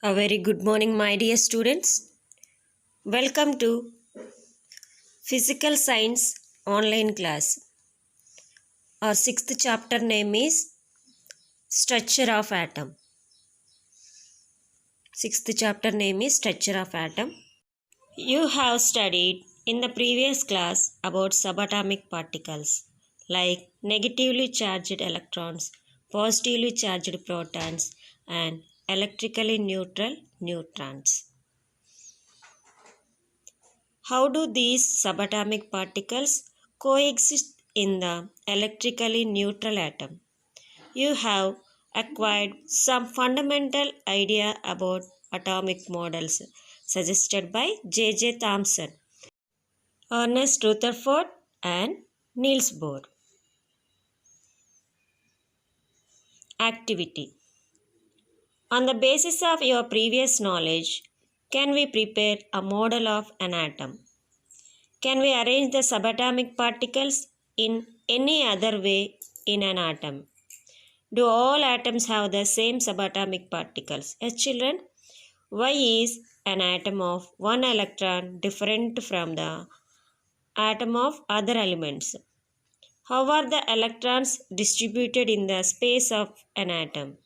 A very good morning, my dear students. Welcome to Physical Science online class. Our sixth chapter name is Structure of Atom. Sixth chapter name is Structure of Atom. You have studied in the previous class about subatomic particles like negatively charged electrons, positively charged protons, and electrically neutral neutrons. How do these subatomic particles coexist in the electrically neutral atom? You have acquired some fundamental idea about atomic models suggested by J.J. Thomson, Ernest Rutherford, and Niels Bohr. Activity. On the basis of your previous knowledge, can we prepare a model of an atom? Can we arrange the subatomic particles in any other way in an atom? Do all atoms have the same subatomic particles? Yes, children. Why is an atom of one electron different from the atom of other elements? How are the electrons distributed in the space of an atom?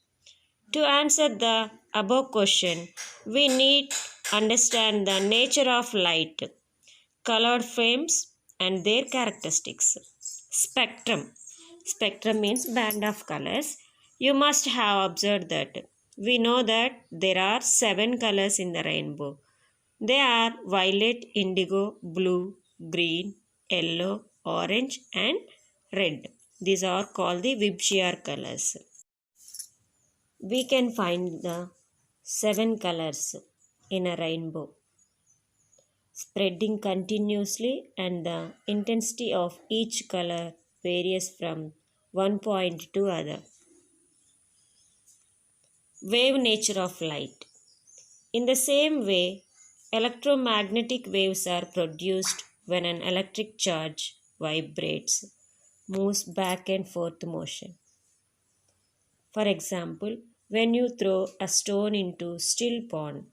To answer the above question, we need understand the nature of light, colored frames, and their characteristics. Spectrum. Spectrum means band of colors. You must have observed that. We know that there are 7 colors in the rainbow. They are violet, indigo, blue, green, yellow, orange, and red. These are called the Vibgyor colors. We can find the 7 colors in a rainbow, spreading continuously, and the intensity of each color varies from one point to other. Wave nature of light. In the same way, electromagnetic waves are produced when an electric charge vibrates, moves back and forth motion. For example, when you throw a stone into still pond,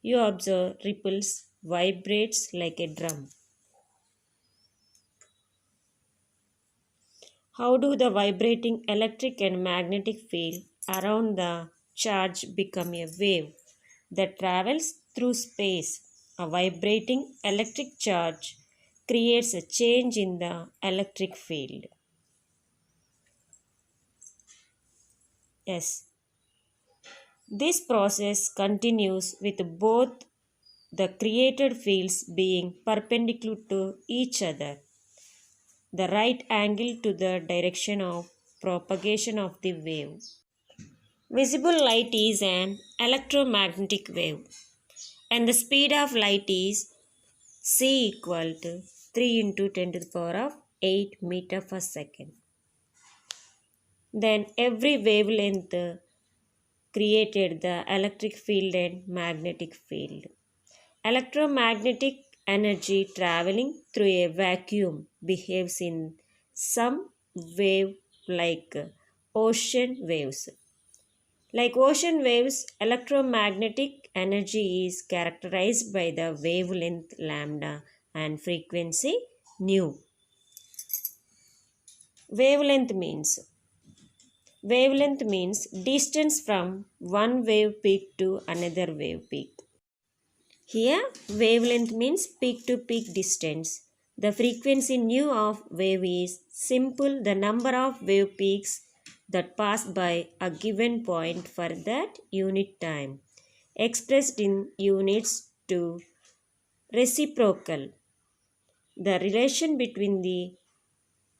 you observe ripples vibrates like a drum. How do the vibrating electric and magnetic field around the charge become a wave that travels through space? A vibrating electric charge creates a change in the electric field. Yes. This process continues with both the created fields being perpendicular to each other, the right angle to the direction of propagation of the wave. Visible light is an electromagnetic wave, and the speed of light is c equal to 3 into 10 to the power of 8 meter per second. Then every wavelength created the electric field and magnetic field. Electromagnetic energy traveling through a vacuum behaves in some wave like ocean waves. Like ocean waves, electromagnetic energy is characterized by the wavelength lambda and frequency nu. Wavelength means distance from one wave peak to another wave peak. Here, wavelength means peak to peak distance. The frequency nu of wave is simple the number of wave peaks that pass by a given point for that unit time, expressed in units to reciprocal. The relation between the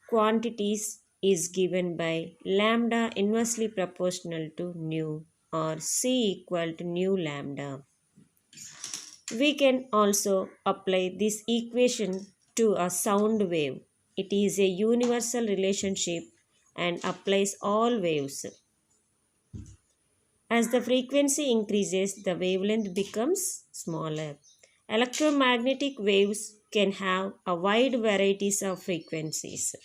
quantities is given by lambda inversely proportional to nu, or c equal to nu lambda. We can also apply this equation to a sound wave. It is a universal relationship and applies all waves. As the frequency increases, the wavelength becomes smaller. Electromagnetic waves can have a wide varieties of frequencies.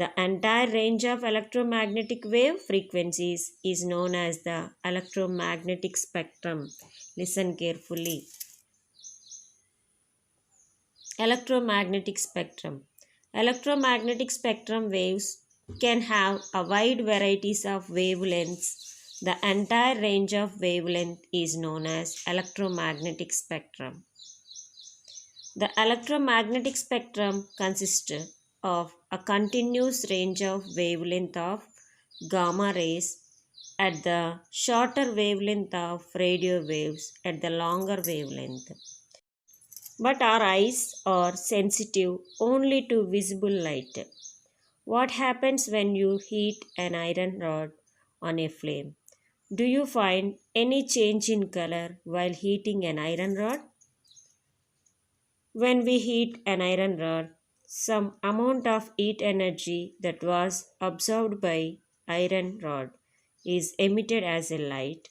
The entire range of electromagnetic wave frequencies is known as the electromagnetic spectrum. Listen carefully. Electromagnetic spectrum. Electromagnetic spectrum waves can have a wide varieties of wavelengths. The entire range of wavelength is known as electromagnetic spectrum. The electromagnetic spectrum consists of a continuous range of wavelength of gamma rays at the shorter wavelength of radio waves at the longer wavelength. But our eyes are sensitive only to visible light. What happens when you heat an iron rod on a flame? Do you find any change in color while heating an iron rod? When we heat an iron rod, some amount of heat energy that was absorbed by iron rod is emitted as a light.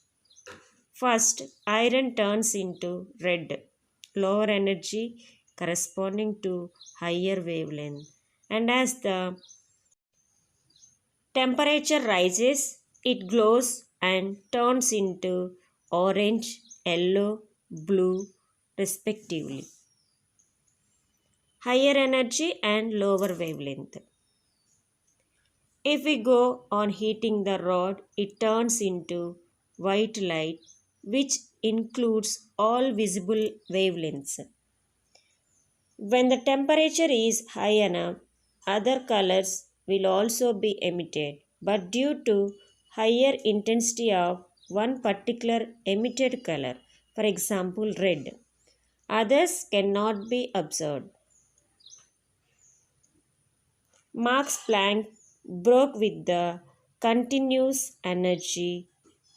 First, iron turns into red, lower energy corresponding to higher wavelength. And as the temperature rises, it glows and turns into orange, yellow, blue, respectively. Higher energy and lower wavelength. If we go on heating the rod, it turns into white light, which includes all visible wavelengths. When the temperature is high enough, other colors will also be emitted, but due to higher intensity of one particular emitted color, for example red, others cannot be observed. Max Planck broke with the continuous energy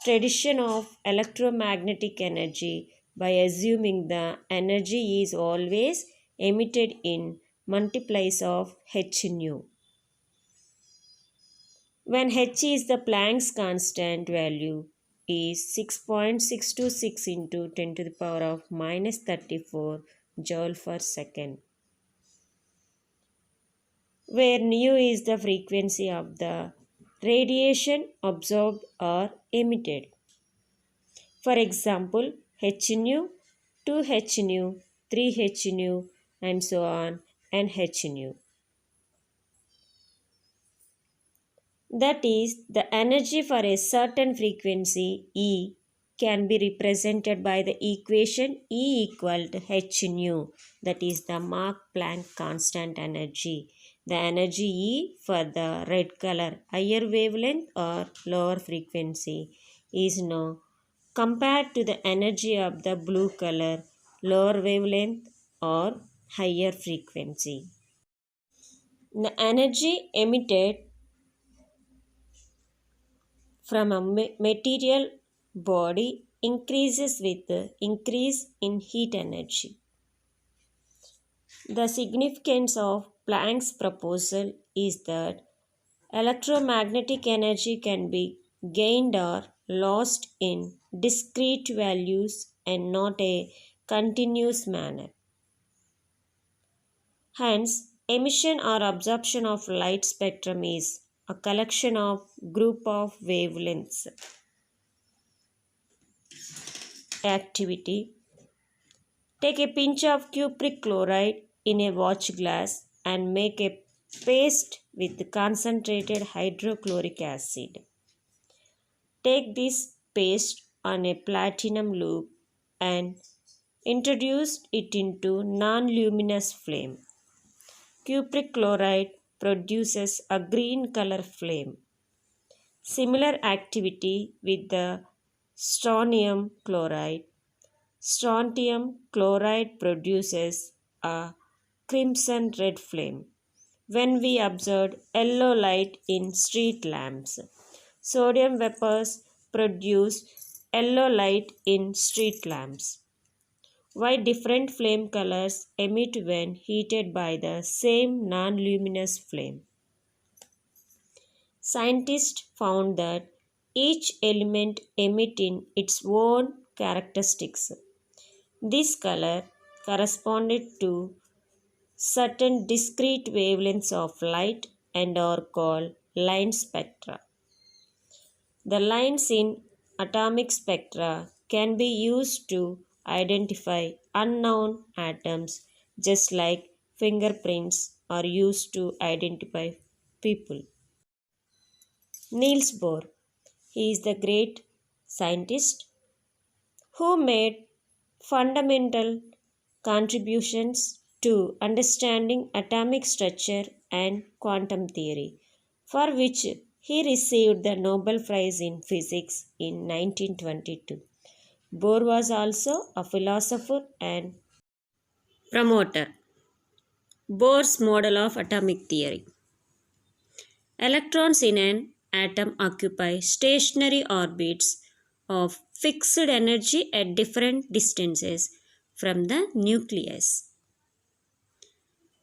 tradition of electromagnetic energy by assuming the energy is always emitted in multiplies of h nu. When h is the Planck's constant value is 6.626 into 10 to the power of minus 34 joule per second, where nu is the frequency of the radiation absorbed or emitted. For example, h nu, 2h nu, 3h nu, and so on, and h nu. That is, the energy for a certain frequency E can be represented by the equation E equal to h nu, that is the Planck constant energy. The energy E for the red color, higher wavelength or lower frequency, is now compared to the energy of the blue color, lower wavelength or higher frequency. The energy emitted from a material body increases with the increase in heat energy. The significance of Planck's proposal is that electromagnetic energy can be gained or lost in discrete values and not a continuous manner. Hence, emission or absorption of light spectrum is a collection of group of wavelengths. Activity. Take a pinch of cupric chloride in a watch glass and make a paste with concentrated hydrochloric acid. Take this paste on a platinum loop and introduce it into non-luminous flame. Cupric chloride produces a green color flame. Similar activity with the strontium chloride. Strontium chloride produces a crimson red flame. When we observed yellow light in street lamps, sodium vapors produce yellow light in street lamps. Why different flame colors emit when heated by the same non-luminous flame? Scientists found that each element emits in its own characteristics. This color corresponded to certain discrete wavelengths of light and are called line spectra. The lines in atomic spectra can be used to identify unknown atoms, just like fingerprints are used to identify people. Niels Bohr, he is the great scientist who made fundamental contributions to understanding atomic structure and quantum theory, for which he received the Nobel Prize in Physics in 1922. Bohr was also a philosopher and promoter. Bohr's model of atomic theory. Electrons in an atom occupy stationary orbits of fixed energy at different distances from the nucleus.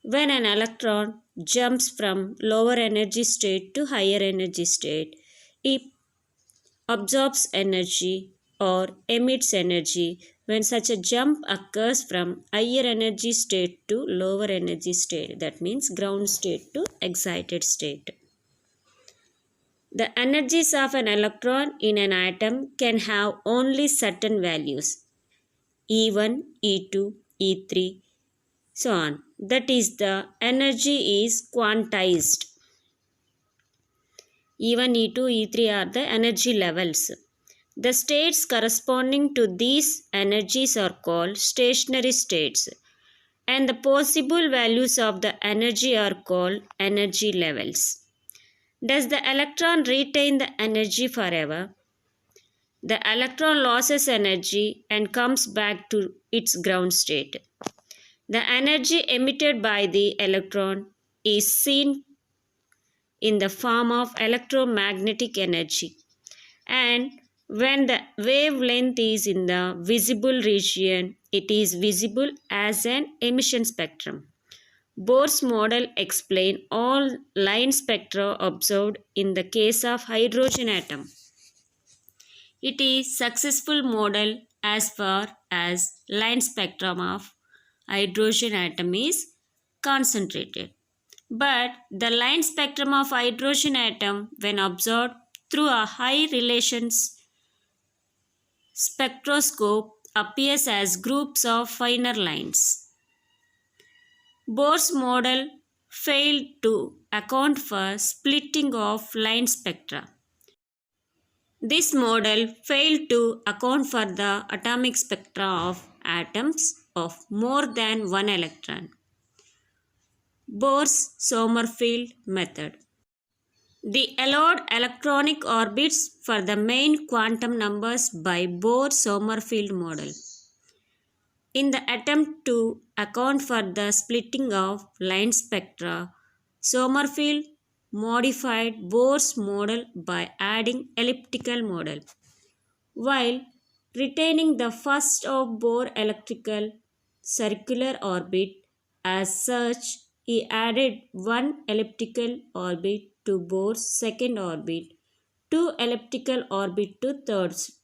When an electron jumps from lower energy state to higher energy state, it absorbs energy or emits energy. When such a jump occurs from higher energy state to lower energy state, that means ground state to excited state. The energies of an electron in an atom can have only certain values, E1, E2, E3, so on. That is, the energy is quantized. E1, E2, E3 are the energy levels. The states corresponding to these energies are called stationary states, and the possible values of the energy are called energy levels. Does the electron retain the energy forever? The electron loses energy and comes back to its ground state. The energy emitted by the electron is seen in the form of electromagnetic energy, and when the wavelength is in the visible region, it is visible as an emission spectrum. Bohr's model explains all line spectra observed in the case of hydrogen atom. It is successful model as far as line spectrum of hydrogen atom is concentrated. But the line spectrum of hydrogen atom, when observed through a high relations spectroscope, appears as groups of finer lines. Bohr's model failed to account for splitting of line spectra. This model failed to account for the atomic spectra of atoms of more than one electron. Bohr's Sommerfeld method. The allowed electronic orbits for the main quantum numbers by Bohr-Sommerfeld model. In the attempt to account for the splitting of line spectra, Sommerfeld modified Bohr's model by adding elliptical model. While retaining the first of Bohr electrical circular orbit, as such, he added one elliptical orbit to Bohr's second orbit, two elliptical orbit to thirds,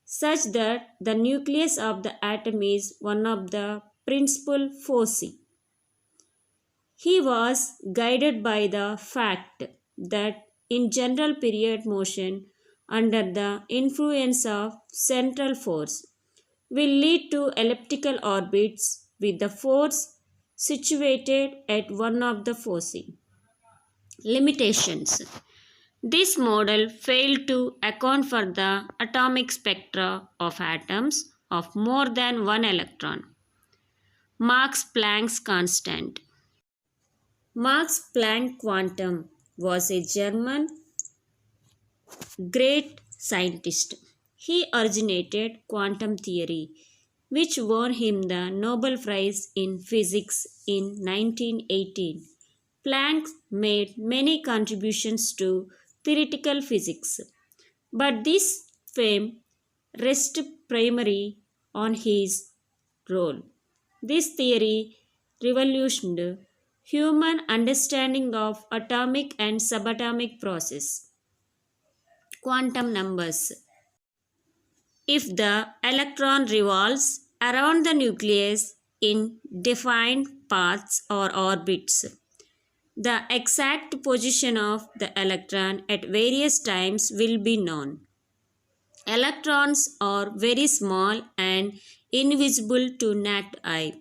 such that the nucleus of the atom is one of the principal foci. He was guided by the fact that in general period motion under the influence of central force will lead to elliptical orbits with the force situated at one of the foci. Limitations. This model failed to account for the atomic spectra of atoms of more than one electron. Max Planck's constant. Max Planck quantum was a German great scientist. He originated quantum theory, which won him the Nobel Prize in Physics in 1918. Planck made many contributions to theoretical physics, but this fame rested primarily on his role. This theory revolutionized human understanding of atomic and subatomic process. Quantum numbers. If the electron revolves around the nucleus in defined paths or orbits, The exact position of the electron at various times will be known. Electrons are very small and invisible to naked eye.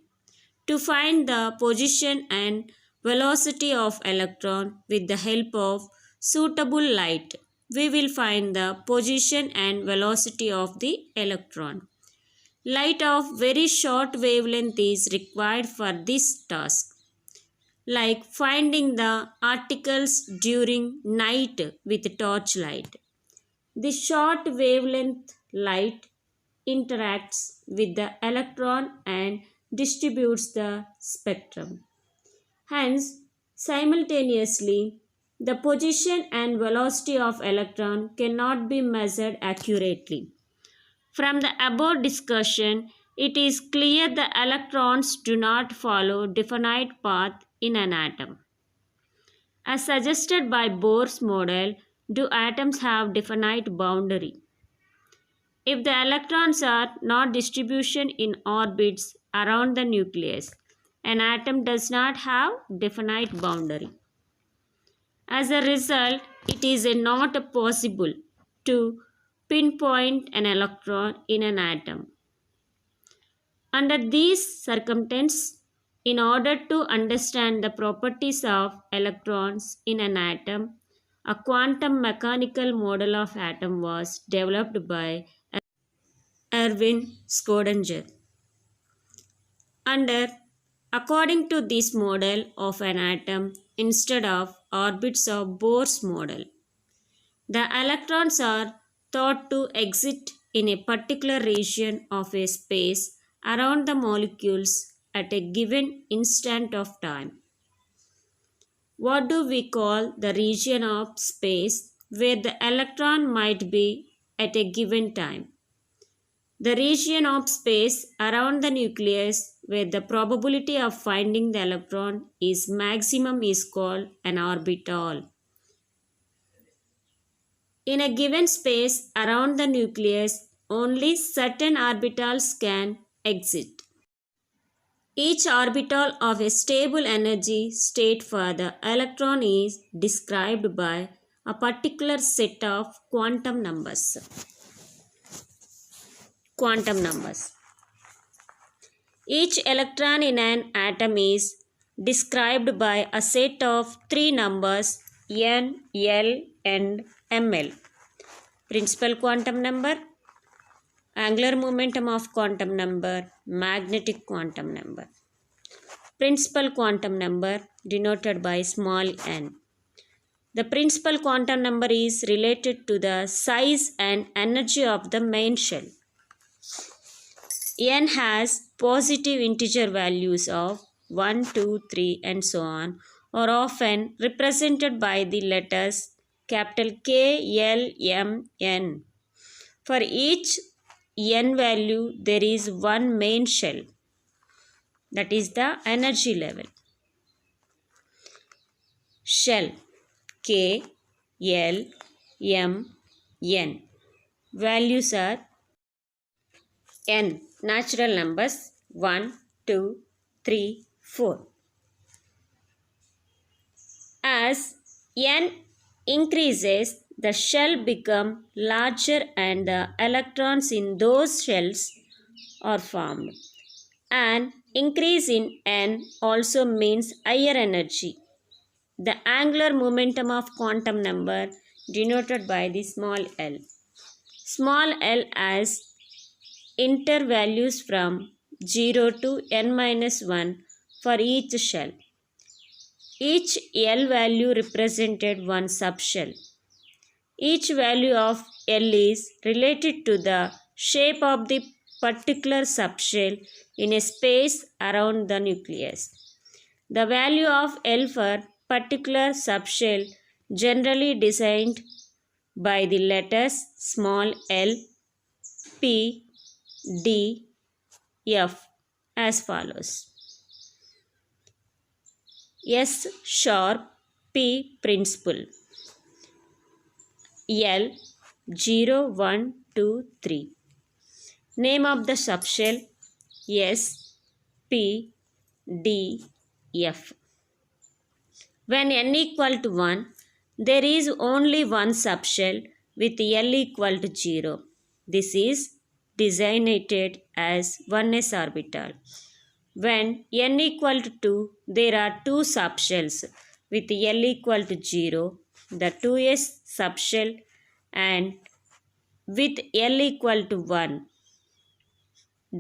To find the position and velocity of electron with the help of suitable light, we will find the position and velocity of the electron. Light of very short wavelength is required for this task, like finding the articles during night with torchlight. The short wavelength light interacts with the electron and distributes the spectrum. Hence, simultaneously, the position and velocity of electron cannot be measured accurately. From the above discussion, it is clear the electrons do not follow definite path in an atom. As suggested by Bohr's model, do atoms have definite boundary? If the electrons are not distribution in orbits around the nucleus, an atom does not have definite boundary. As a result, it is not possible to pinpoint an electron in an atom. Under these circumstances, in order to understand the properties of electrons in an atom, a quantum mechanical model of atom was developed by Erwin Schrödinger. According to this model of an atom, instead of orbits of Bohr's model, the electrons are thought to exist in a particular region of a space around the molecules at a given instant of time. What do we call the region of space where the electron might be at a given time? The region of space around the nucleus where the probability of finding the electron is maximum is called an orbital. In a given space around the nucleus, only certain orbitals can exist. Each orbital of a stable energy state for the electron is described by a particular set of quantum numbers. Each electron in an atom is described by a set of three numbers n, l, and ml. Principal quantum number, angular momentum of quantum number, magnetic quantum number. Principal quantum number denoted by small n. The principal quantum number is related to the size and energy of the main shell. N has positive integer values of 1, 2, 3 and so on, are often represented by the letters capital K, L, M, N. For each n value, there is one main shell, that is the energy level. Shell K, L, M, N. Values are n, natural numbers 1, 2, 3, 4. As n increases, the shell become larger and the electrons in those shells are formed. An increase in n also means higher energy. The angular momentum of quantum number denoted by the small l. Small l has intervalues from 0 to n-1 for each shell. Each L value represented one subshell. Each value of L is related to the shape of the particular subshell in a space around the nucleus. The value of L for particular subshell generally designed by the letters small l, p, d, f as follows. S sharp, P principal. L 0, 1, 2, 3. Name of the subshell S, P, D, F. When n equal to 1, there is only one subshell with L equal to 0. This is designated as 1s orbital. When n equal to 2, there are two subshells with L equal to 0, the 2s subshell, and with L equal to 1,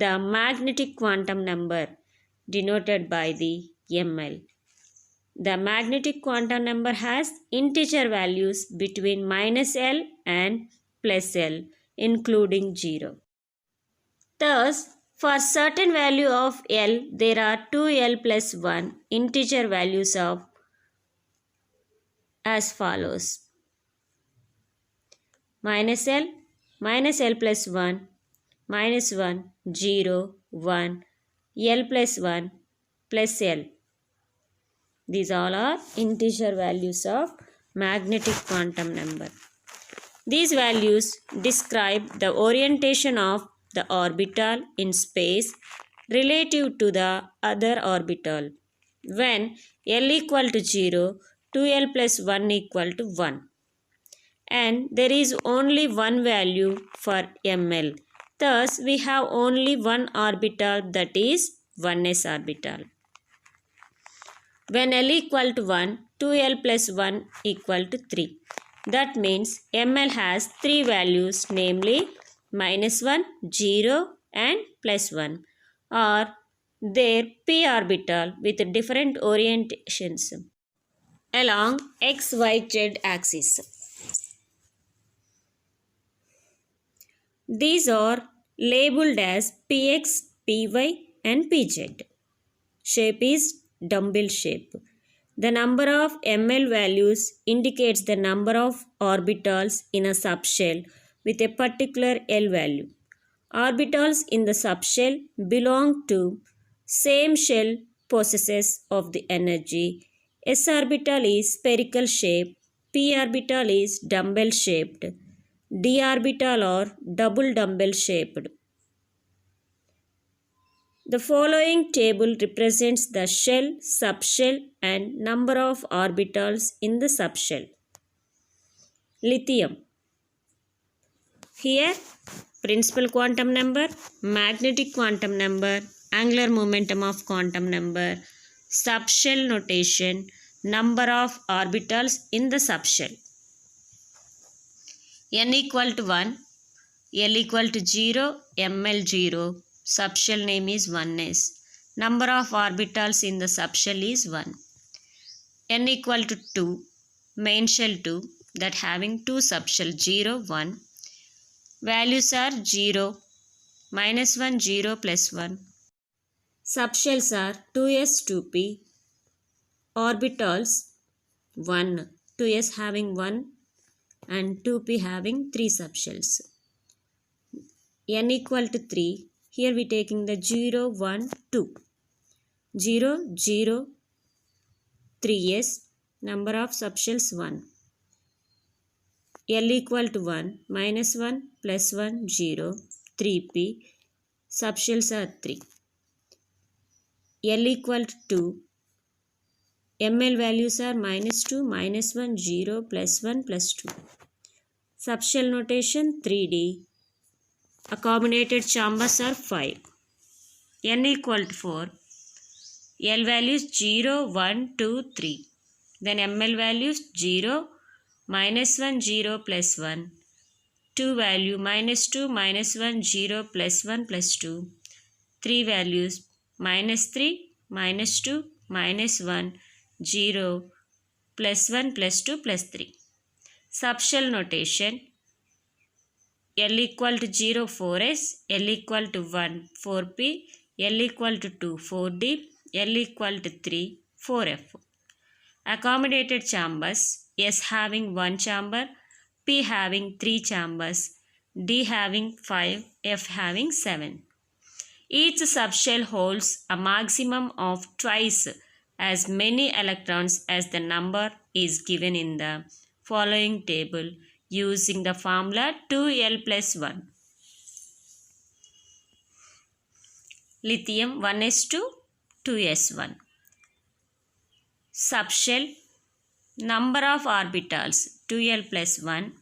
the magnetic quantum number denoted by the ML. The magnetic quantum number has integer values between -L and +L, including 0. Thus, for certain value of L, there are 2L plus 1 integer values of as follows: -L, -L plus 1, -1, 0, 1, L plus 1, plus L. These all are integer values of magnetic quantum number. These values describe the orientation of the orbital in space relative to the other orbital. When L equal to 0, 2L plus 1 equal to 1. And there is only one value for ML. Thus, we have only one orbital, that is 1s orbital. When L equal to 1, 2L plus 1 equal to 3. That means ML has three values, namely -1, 0 and +1, or their p orbital with different orientations along x, y, z axis. These are labeled as px, py and pz. Shape is dumbbell shape. The number of ML values indicates the number of orbitals in a subshell with a particular L value. Orbitals in the subshell belong to same shell possesses of the energy. S orbital is spherical shape, p orbital is dumbbell shaped, d orbital or double dumbbell shaped. The following table represents the shell, subshell and number of orbitals in the subshell. Lithium. Here, principal quantum number, magnetic quantum number, angular momentum of quantum number, subshell notation, number of orbitals in the subshell. N equal to 1, L equal to 0, ML 0. Subshell name is 1s. Number of orbitals in the subshell is 1. N equal to 2, main shell 2, that having two subshell 0, 1. Values are 0, -1, 0, plus 1. Subshells are 2s, 2p. Orbitals 1, 2s having 1 and 2p having 3 subshells. N equal to 3. Here we taking the 0, 1, 2. 0, 0, 3s, number of subshells 1. L equal to 1, -1, +1, 0, 3p, subshells are 3. L equal to 2, ML values are -2, -1, 0, +1, +2. Subshell notation 3D. Accommodated chambers are 5. N equal to 4. L values 0, 1, 2, 3. Then ML values 0, -1, 0, +1. 2 value -2, -1, 0, +1, +2. 3 values -3, -2, -1, 0, +1, +2, +3. Subshell notation L equal to 0, 4s, L equal to 1, 4p, L equal to 2, 4d, L equal to 3, 4f. Accommodated chambers, S having 1 chamber, P having 3 chambers, D having 5, F having 7. Each subshell holds a maximum of twice as many electrons as the number is given in the following table using the formula 2L plus 1. Lithium 1s2, 2s1. Subshell number of orbitals 2l plus 1,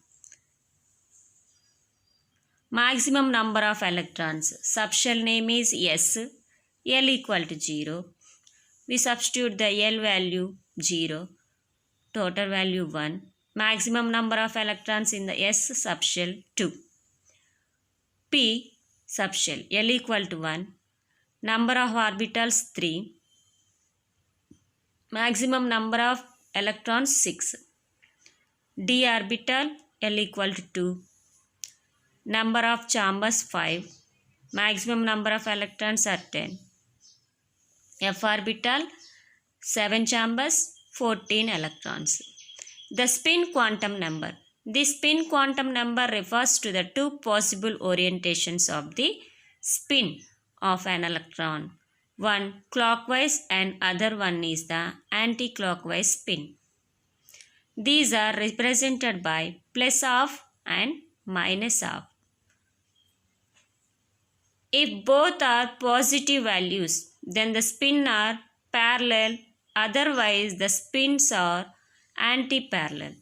maximum number of electrons, subshell name is S, L equal to 0. We substitute the L value 0, total value 1, maximum number of electrons in the S subshell 2. P subshell L equal to 1, number of orbitals 3, maximum number of electrons 6. D orbital L equal to 2, number of chambers 5, maximum number of electrons are 10. F orbital 7 chambers, 14 electrons. The spin quantum number. The spin quantum number refers to the two possible orientations of the spin of an electron. One clockwise and other one is the anti-clockwise spin. These are represented by plus half and minus half. If both are positive values, then the spin are parallel, otherwise the spins are anti-parallel.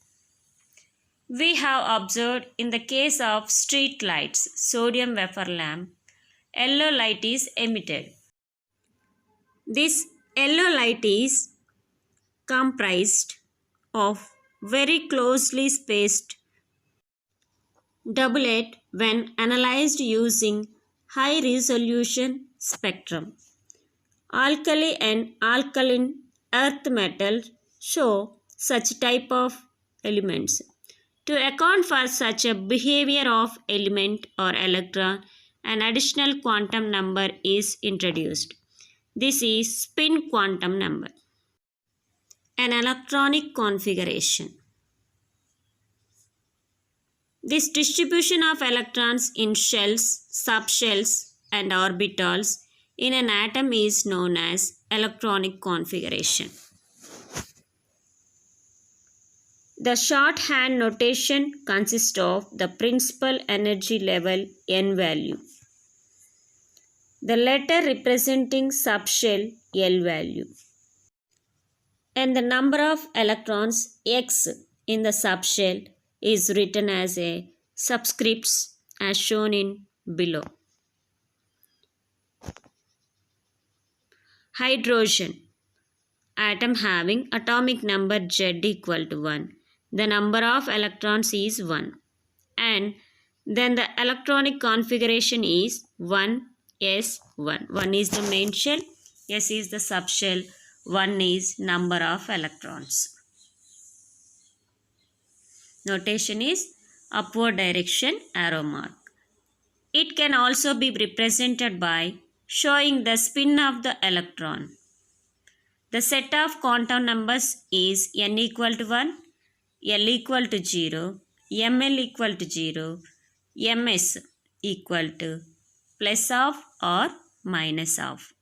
We have observed in the case of street lights, sodium wafer lamp, yellow light is emitted. This yellow light is comprised of very closely spaced doublet when analyzed using high resolution spectrum. Alkali and alkaline earth metals show such type of elements. To account for such a behavior of element or electron, an additional quantum number is introduced. This is spin quantum number. An electronic configuration. This distribution of electrons in shells, subshells, and orbitals in an atom is known as electronic configuration. The shorthand notation consists of the principal energy level N value, the letter representing subshell L value, and the number of electrons X in the subshell is written as a subscripts as shown in below. Hydrogen atom having atomic number Z equal to 1. The number of electrons is 1. And then the electronic configuration is 1s1. 1 is the main shell, S is the subshell, 1 is number of electrons. Notation is upward direction arrow mark. It can also be represented by showing the spin of the electron. The set of quantum numbers is n equal to 1, L equal to 0, ML equal to 0, MS equal to plus half or minus half.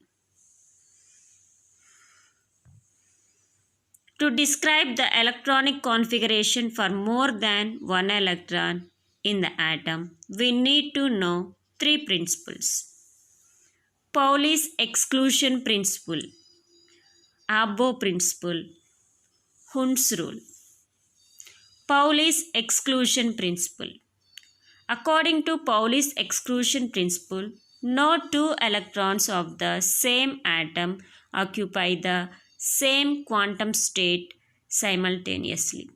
To describe the electronic configuration for more than one electron in the atom, we need to know three principles. Pauli's exclusion principle, Abbo principle, Hund's rule. Pauli's exclusion principle. According to Pauli's exclusion principle, no two electrons of the same atom occupy the same quantum state simultaneously.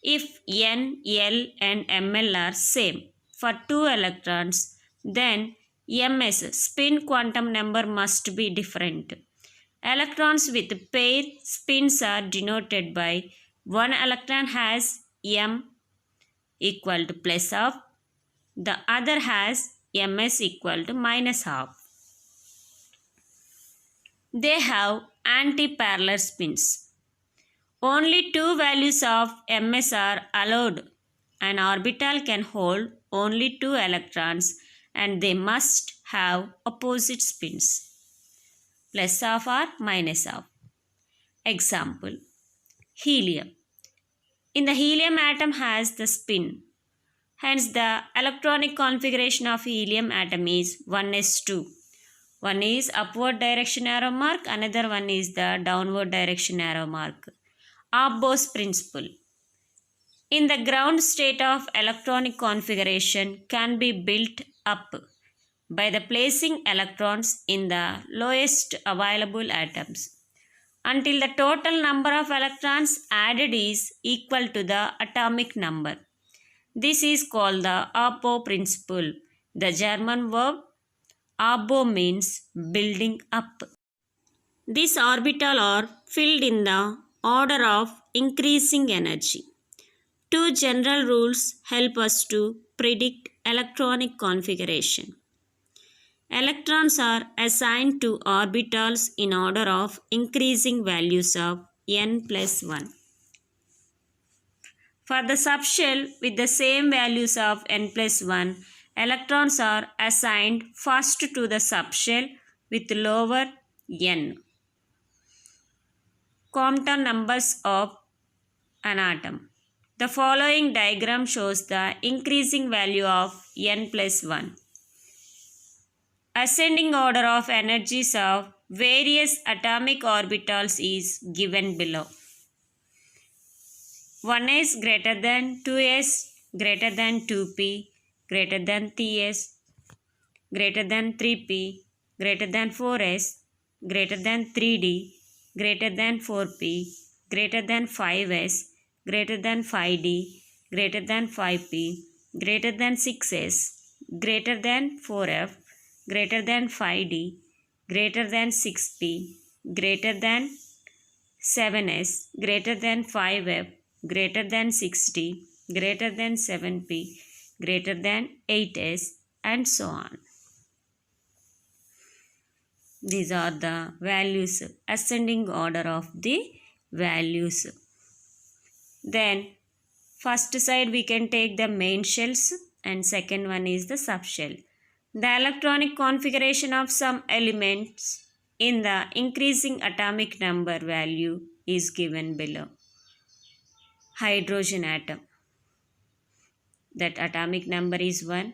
If N, L and ML are same for two electrons, then MS spin quantum number must be different. Electrons with pair spins are denoted by one electron has M equal to plus half, the other has MS equal to minus half. They have anti-parallel spins. Only two values of MS are allowed. An orbital can hold only two electrons and they must have opposite spins, plus half or minus half. Example, helium. In the helium atom has the spin. Hence the electronic configuration of helium atom is 1s2. One is upward direction arrow mark, another one is the downward direction arrow mark. Abbo's principle. In the ground state of electronic configuration can be built up by the placing electrons in the lowest available atoms until the total number of electrons added is equal to the atomic number. This is called the Abbo principle. The German verb Abbo means building up. These orbitals are filled in the order of increasing energy. Two general rules help us to predict electronic configuration. Electrons are assigned to orbitals in order of increasing values of n plus 1. For the subshell with the same values of n plus 1, electrons are assigned first to the subshell with lower n. Compton numbers of an atom. The following diagram shows the increasing value of n plus 1. Ascending order of energies of various atomic orbitals is given below. 1s greater than 2s greater than 2p greater than 3s greater than 3p greater than 4s greater than 3d greater than 4p greater than 5s greater than 5d greater than 5p greater than 6s greater than 4f greater than 5d greater than 6p greater than 7s greater than 5f greater than 60 greater than 7p greater than 8s and so on. These are the values, ascending order of the values. Then first side we can take the main shells and second one is the subshell. The electronic configuration of some elements in the increasing atomic number value is given below. Hydrogen atom, that atomic number is 1.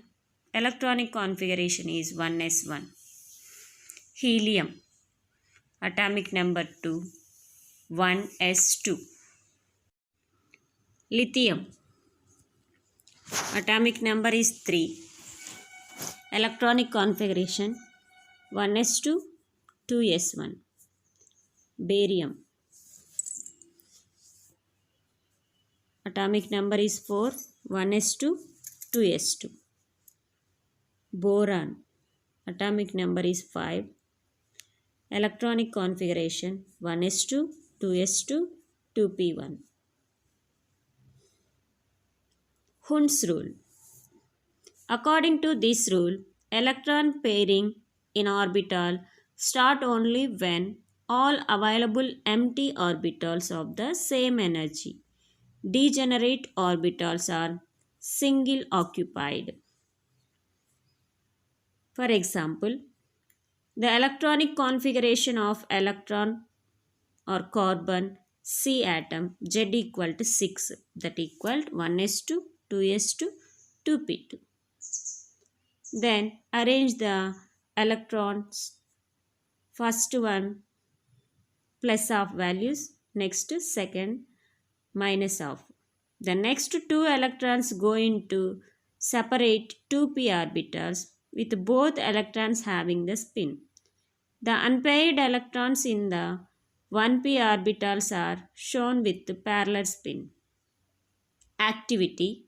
Electronic configuration is 1s1. Helium, atomic number 2, 1s2. Lithium, atomic number is 3. Electronic configuration 1s2, 2s1. Barium, atomic number is 4, 1s2, 2s2. Boron, atomic number is 5. Electronic configuration 1s2, 2s2, 2p1. Hund's rule. According to this rule, electron pairing in orbital start only when all available empty orbitals of the same energy, degenerate orbitals, are single occupied. For example, the electronic configuration of electron or carbon C atom Z equal to 6, that equal 1s2, 2s2, 2p2. Then arrange the electrons, first one plus of values, next second minus of. The next two electrons go into separate 2p orbitals with both electrons having the spin. The unpaired electrons in the 1p orbitals are shown with the parallel spin. Activity.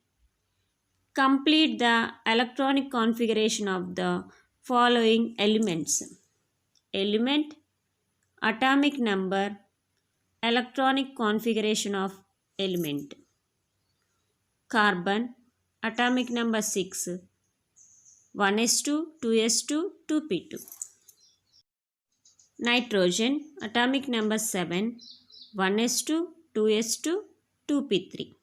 Complete the electronic configuration of the following elements. Element, atomic number, electronic configuration of element. Carbon, atomic number 6, 1s2, 2s2, 2p2. Nitrogen, atomic number 7, 1s2, 2s2, 2p3.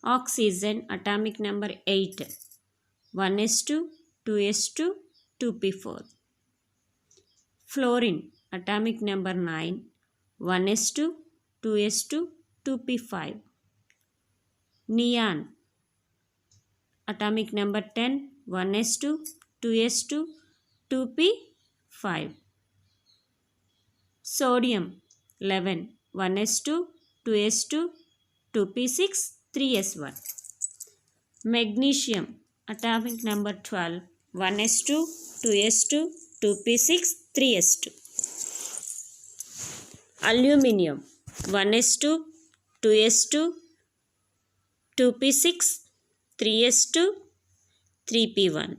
Oxygen, atomic number 8, 1s2, 2s2, 2p4. Fluorine, atomic number 9, 1s2, 2s2, 2p5. Neon, atomic number 10, 1s2, 2s2, 2p5. Sodium, 11, 1s2, 2s2, 2p6, 3s1. Magnesium, atomic number 12, 1s2, 2s2, 2p6, 3s2. Aluminium, 1s2, 2s2, 2p6, 3s2, 3p1.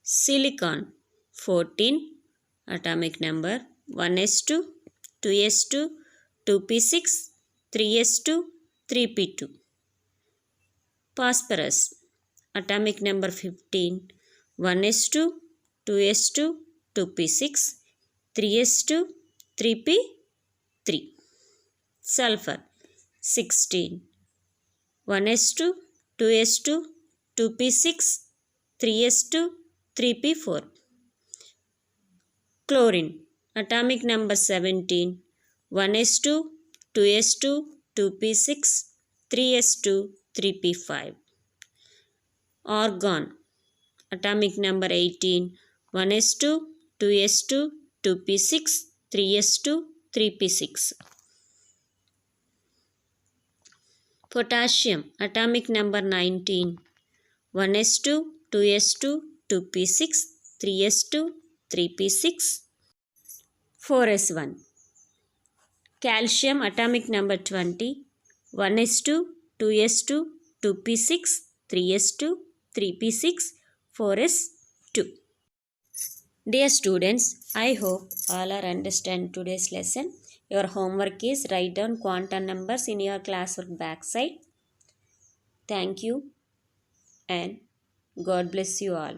Silicon, 14, atomic number 1s2, 2s2, 2p6, 3s2, 3p2. Phosphorus, atomic number 15, 1s2, 2s2, 2p6, 3s2, 3p3. Sulfur, 16, 1s2, 2s2, 2p6, 3s2, 3p4. Chlorine, atomic number 17, 1s2, 2s2, 2p6, 3s2, 3p5. Argon, atomic number 18, 1s2, 2s2, 2p6, 3s2, 3p6. Potassium, atomic number 19, 1s2, 2s2, 2p6, 3s2, 3p6, 4s1. Calcium, atomic number 20, 1s2, 2s2, 2p6, 3s2, 3p6, 4s2. Dear students, I hope all are understand today's lesson. Your homework is write down quantum numbers in your classwork backside. Thank you and God bless you all.